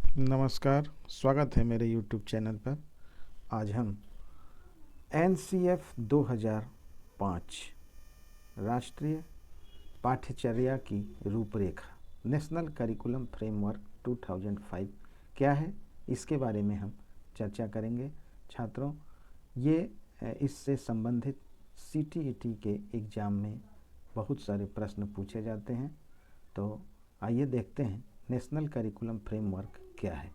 नमस्कार, स्वागत है मेरे YouTube चैनल पर। आज हम NCF 2005 राष्ट्रीय पाठ्यचर्या की रूपरेखा नेशनल करिकुलम फ्रेमवर्क 2005 क्या है, इसके बारे में हम चर्चा करेंगे। छात्रों, ये इससे संबंधित CTET के एग्ज़ाम में बहुत सारे प्रश्न पूछे जाते हैं। तो आइए देखते हैं नेशनल करिकुलम फ्रेमवर्क क्या है।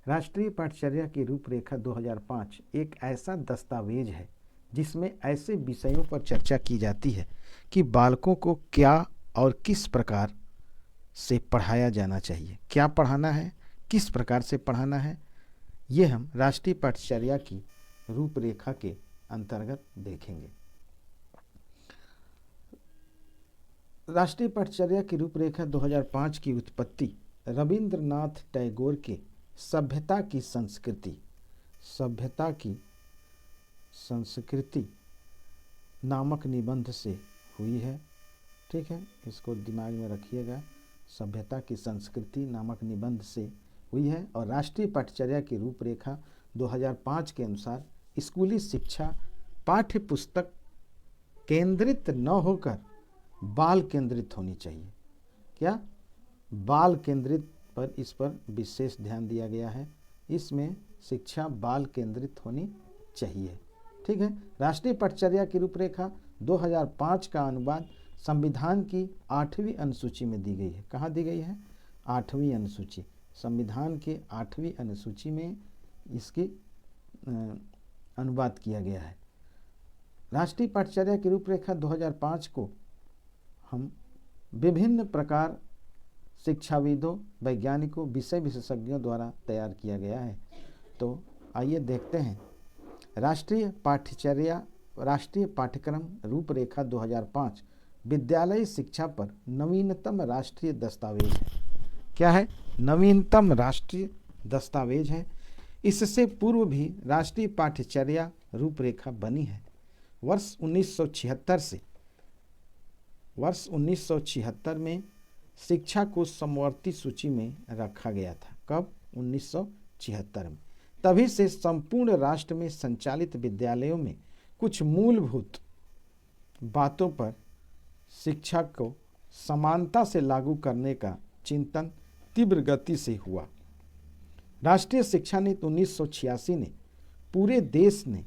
राष्ट्रीय पाठ्यचर्या की रूपरेखा 2005 एक ऐसा दस्तावेज है जिसमें ऐसे विषयों पर चर्चा की जाती है कि बालकों को क्या और किस प्रकार से पढ़ाया जाना चाहिए, क्या पढ़ाना है, किस प्रकार से पढ़ाना है, ये हम राष्ट्रीय पाठ्यचर्या की रूपरेखा के अंतर्गत देखेंगे। राष्ट्रीय पाठ्यचर्या की रूपरेखा 2005 की उत्पत्ति रविंद्रनाथ टैगोर के सभ्यता की संस्कृति नामक निबंध से हुई है। ठीक है, इसको दिमाग में रखिएगा। सभ्यता की संस्कृति नामक निबंध से हुई है और राष्ट्रीय पाठ्यचर्या की रूपरेखा 2005 के अनुसार स्कूली शिक्षा पाठ्य पुस्तक केंद्रित न होकर बाल केंद्रित होनी चाहिए। क्या? बाल केंद्रित पर इस पर विशेष ध्यान दिया गया है। इसमें शिक्षा बाल केंद्रित होनी चाहिए। ठीक है। राष्ट्रीय पाठ्यचर्या की रूपरेखा 2005 का अनुवाद संविधान की 8वीं अनुसूची में दी गई है। कहाँ दी गई है? 8वीं अनुसूची। संविधान के 8वीं अनुसूची में इसकी अनुवाद किया गया है। राष्ट्रीय पाठ्यचर्या की रूपरेखा 2005 को हम विभिन्न प्रकार शिक्षाविदों, वैज्ञानिकों, विषय विशेषज्ञों द्वारा तैयार किया गया है। तो आइए देखते हैं राष्ट्रीय पाठ्यक्रम रूपरेखा 2005 विद्यालयी शिक्षा पर नवीनतम राष्ट्रीय दस्तावेज है। क्या है? नवीनतम राष्ट्रीय दस्तावेज है। इससे पूर्व भी राष्ट्रीय पाठ्यचर्या रूपरेखा बनी है। वर्ष 1976 में शिक्षा को समवर्ती सूची में रखा गया था। कब? 1976 में। तभी से संपूर्ण राष्ट्र में संचालित विद्यालयों में कुछ मूलभूत बातों पर शिक्षा को समानता से लागू करने का चिंतन तीव्र गति से हुआ। राष्ट्रीय शिक्षा नीति 1986 ने पूरे देश ने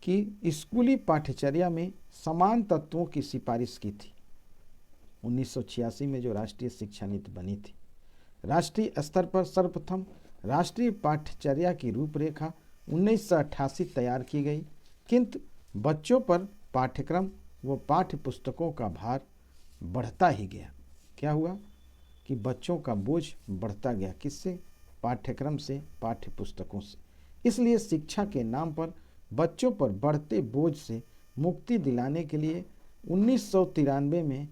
की स्कूली पाठ्यचर्या में समान तत्वों की सिफारिश की थी। 1986 में जो राष्ट्रीय शिक्षा नीति बनी थी, राष्ट्रीय स्तर पर सर्वप्रथम राष्ट्रीय पाठ्यचर्या की रूपरेखा 1988 तैयार की गई, किंतु बच्चों पर पाठ्यक्रम व पाठ्य पुस्तकों का भार बढ़ता ही गया। क्या हुआ कि बच्चों का बोझ बढ़ता गया। किससे? पाठ्यक्रम से, पाठ्य पुस्तकों से। इसलिए शिक्षा के नाम पर बच्चों पर बढ़ते बोझ से मुक्ति दिलाने के लिए 1993 में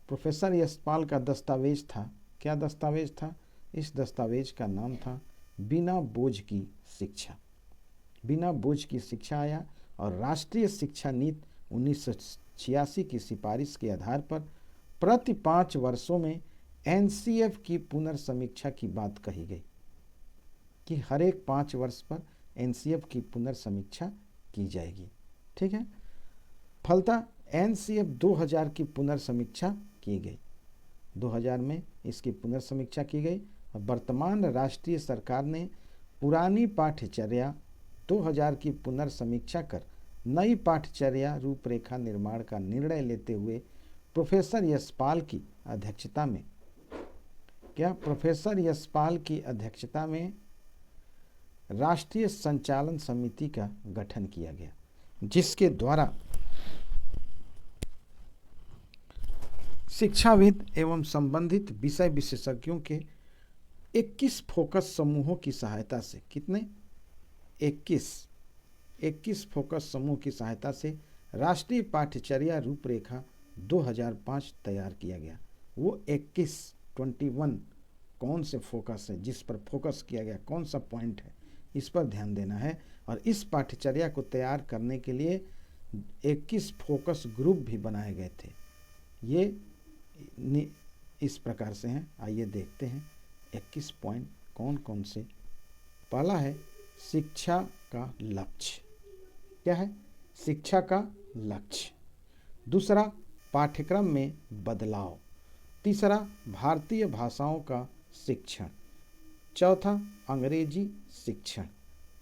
प्रोफेसर यशपाल का दस्तावेज था। क्या दस्तावेज था? इस दस्तावेज का नाम था बिना बोझ की शिक्षा। बिना बोझ की शिक्षा आया और राष्ट्रीय शिक्षा नीति 1986 की सिफारिश के आधार पर प्रति 5 वर्षों में NCF की पुनर्समीक्षा की बात कही गई कि हर एक 5 वर्ष पर NCF की पुनर्समीक्षा की जाएगी। ठीक है। फलतः NCF 2000 की पुनर्समीक्षा की गई। 2000 में इसकी पुनर्समीक्षा की गई और वर्तमान राष्ट्रीय सरकार ने पुरानी पाठ्यचर्या 2000 की पुनर्समीक्षा कर नई पाठ्यचर्या रूपरेखा निर्माण का निर्णय लेते हुए प्रोफेसर यशपाल की अध्यक्षता में राष्ट्रीय संचालन समिति का गठन किया गया, जिसके द्वारा शिक्षाविद एवं संबंधित विषय विशेषज्ञों के 21 फोकस समूहों की सहायता से, कितने? 21 फोकस समूह की सहायता से राष्ट्रीय पाठ्यचर्या रूपरेखा 2005 तैयार किया गया। वो 21 कौन से फोकस है, जिस पर फोकस किया गया, कौन सा पॉइंट है, इस पर ध्यान देना है। और इस पाठ्यचर्या को तैयार करने के लिए 21 फोकस ग्रुप भी बनाए गए थे। ये इस प्रकार से हैं। आइए देखते हैं 21 पॉइंट कौन कौन से। पहला है शिक्षा का लक्ष्य। क्या है? शिक्षा का लक्ष्य। दूसरा, पाठ्यक्रम में बदलाव। तीसरा, भारतीय भाषाओं का शिक्षण। चौथा, अंग्रेजी शिक्षण।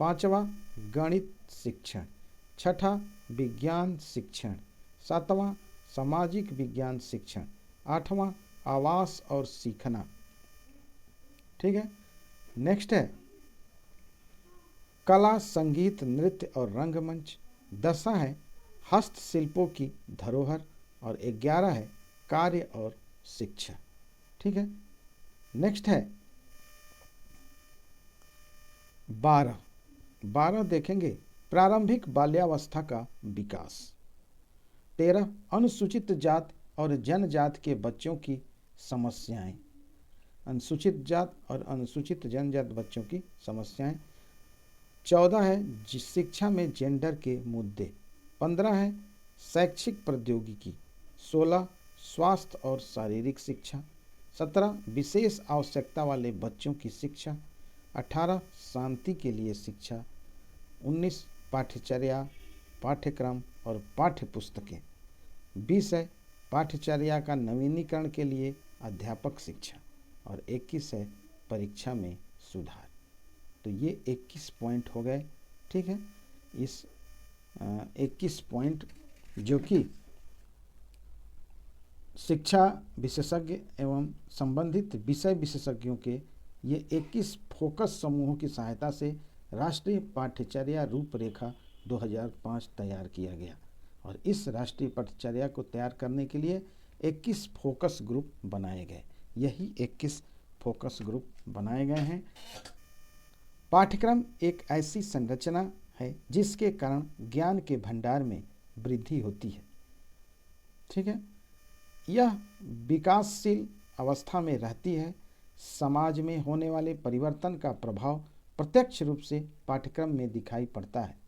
पांचवा, गणित शिक्षण। छठा, विज्ञान शिक्षण। सातवां, सामाजिक विज्ञान शिक्षण। आठवां, आवास और सीखना। ठीक है। नेक्स्ट है कला, संगीत, नृत्य और रंगमंच। 10 है हस्तशिल्पों की धरोहर और 11 है कार्य और शिक्षा। ठीक है। नेक्स्ट है 12 देखेंगे प्रारंभिक बाल्यावस्था का विकास। 13 अनुसूचित जात और जनजाति के बच्चों की समस्याएं। अनुसूचित जात और अनुसूचित जनजाति बच्चों की समस्याएं। 14 है शिक्षा में जेंडर के मुद्दे। 15 है शैक्षिक प्रौद्योगिकी। 16 स्वास्थ्य और शारीरिक शिक्षा। 17 विशेष आवश्यकता वाले बच्चों की शिक्षा। 18 शांति के लिए शिक्षा। 19 पाठ्यचर्या, पाठ्यक्रम और पाठ्य पुस्तकें। 20 है पाठ्यचर्या का नवीनीकरण के लिए अध्यापक शिक्षा। और 21 है परीक्षा में सुधार। तो ये 21 पॉइंट हो गए। ठीक है। इस 21 पॉइंट जो कि शिक्षा विशेषज्ञ एवं संबंधित विषय विशेषज्ञों के ये 21 फोकस समूहों की सहायता से राष्ट्रीय पाठ्यचर्या रूपरेखा 2005 तैयार किया गया। और इस राष्ट्रीय पाठ्यचर्या को तैयार करने के लिए 21 फोकस ग्रुप बनाए गए। यही 21 फोकस ग्रुप बनाए गए हैं। पाठ्यक्रम एक ऐसी संरचना है जिसके कारण ज्ञान के भंडार में वृद्धि होती है। ठीक है। यह विकासशील अवस्था में रहती है। समाज में होने वाले परिवर्तन का प्रभाव प्रत्यक्ष रूप से पाठ्यक्रम में दिखाई पड़ता है।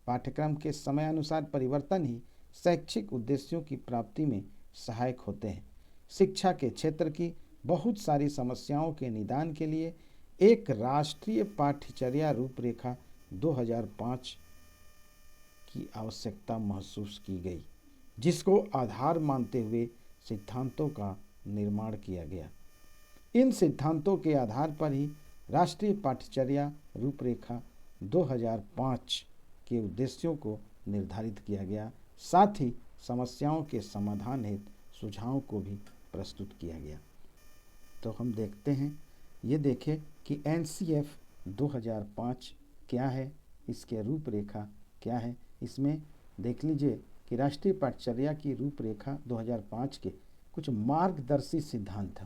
पाठ्यक्रम के समय अनुसार परिवर्तन ही शैक्षिक उद्देश्यों की प्राप्ति में सहायक होते हैं। शिक्षा के क्षेत्र की बहुत सारी समस्याओं के निदान के लिए एक राष्ट्रीय पाठ्यचर्या रूपरेखा 2005 की आवश्यकता महसूस की गई, जिसको आधार मानते हुए सिद्धांतों का निर्माण किया गया। इन सिद्धांतों के आधार पर ही राष्ट्रीय पाठ्यचर्या रूपरेखा 2005 के उद्देश्यों को निर्धारित किया गया। साथ ही समस्याओं के समाधान हेतु सुझावों को भी प्रस्तुत किया गया। तो हम देखते हैं, ये देखें कि NCF 2005 क्या है, इसके रूपरेखा क्या है। इसमें देख लीजिए कि राष्ट्रीय पाठ्यचर्या की रूपरेखा 2005 के कुछ मार्गदर्शी सिद्धांत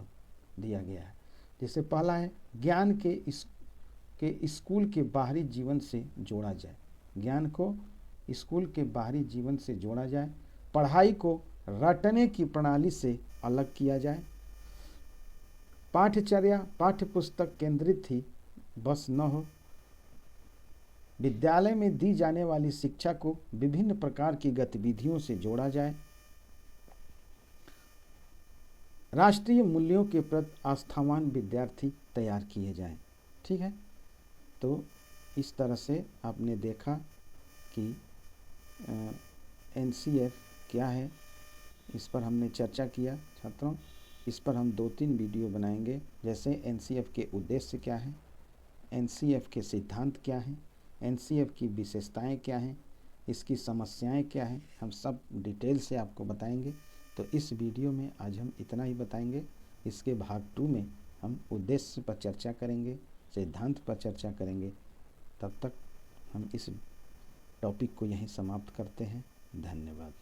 दिया गया है। जैसे पहला है ज्ञान के स्कूल के बाहरी जीवन से जोड़ा जाए। ज्ञान को स्कूल के बाहरी जीवन से जोड़ा जाए। पढ़ाई को रटने की प्रणाली से अलग किया जाए। पाठ्यचर्या पाठ्य पुस्तक केंद्रित ही बस न हो। विद्यालय में दी जाने वाली शिक्षा को विभिन्न प्रकार की गतिविधियों से जोड़ा जाए। राष्ट्रीय मूल्यों के प्रति आस्थावान विद्यार्थी तैयार किए जाएं। ठीक है। तो इस तरह से आपने देखा कि NCF क्या है, इस पर हमने चर्चा किया छात्रों। इस पर हम 2-3 वीडियो बनाएंगे। जैसे NCF के उद्देश्य क्या हैं, NCF के सिद्धांत क्या हैं, NCF की विशेषताएं क्या हैं, इसकी समस्याएं क्या हैं, हम सब डिटेल से आपको बताएंगे। तो इस वीडियो में आज हम इतना ही बताएंगे। इसके भाग 2 में हम उद्देश्य पर चर्चा करेंगे, सिद्धांत पर चर्चा करेंगे। तब तक हम इस टॉपिक को यहीं समाप्त करते हैं। धन्यवाद।